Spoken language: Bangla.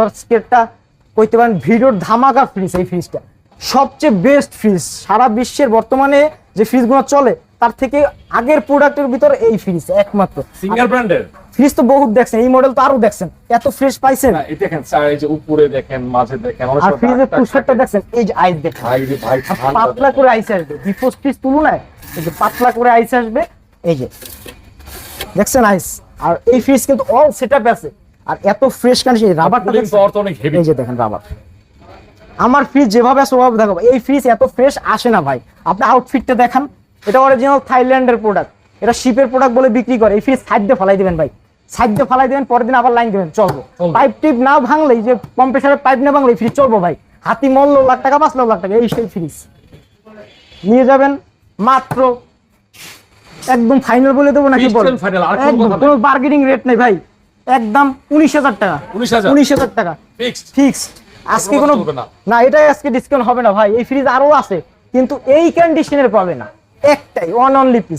আজকেরটা কইতে পারেন ভিডিওর ধামাকা ফ্রিজ। এই ফ্রিজটা সবচেয়ে বেস্ট ফ্রিজ সারা বিশ্বের বর্তমানে যে ফ্রিজগুলো চলে তার থেকে আগের প্রোডাক্টের ভিতর এই ফ্রিজ একমাত্র। সিঙ্গেল ব্র্যান্ডের ফ্রিজ তো বহুত দেখছেন, এই মডেল তো আরো দেখছেন, এত ফ্রেশ পাইছেন। এই দেখেন স্যার, এই যে উপরে দেখেন, মাঝে দেখেন, আর ফ্রিজের পুষারটা দেখছেন, এই যে আইস দেখেন ভাই রে ভাই, পাতলা করে আইস আসবে ডিফোস ফ্রিজ তুলনায়, এই যে পাতলা করে আইস আসবে, এই যে দেখছেন আইস। আর এই ফ্রিজ কিন্তু অল সেটআপ আছে, আর এত ফ্রেশ কন্ডিশন। রাবারটা তো অনেক হেভি, এই যে দেখেন রাবার। আমার ফ্রিজ যেভাবে আছে ওভাবে দেখাবো, এই ফ্রিজ এত ফ্রেশ আসে না ভাই। আপনি আউটফিটটা দেখান, এটা অরিজিনাল থাইল্যান্ডের প্রোডাক্ট, এটা শিপের প্রোডাক্ট বলে বিক্রি করে। এই ফ্রিজ সাইড দিয়ে ফালাই দিবেন ভাই, সাইড দিয়ে ফালাই দিবেন, পরের দিন আবার লাইন দিবেন, চলবো। পাইপ টিপ না ভাঙলে, যে কম্প্রেসারের পাইপ না ভাঙলে ফ্রিজ চলবো ভাই। হাতি মূল্য লাখ টাকা, 5 লাখ টাকা, এই সেই ফ্রিজ নিয়ে যাবেন মাত্র একদম ফাইনাল বলে দেবো নাকি বলেন? কোনো বার্গেনিং রেট নেই ভাই, একদম 19,000 টাকা। 19,000 টাকা ফিক্সড। আজকে কোনো না, এটাই আজকে ডিসকাউন্ট হবে না ভাই। এই ফ্রিজ আরো আছে, কিন্তু এই কন্ডিশনের পাবে না, একটাই ওয়ান অনলি পিস।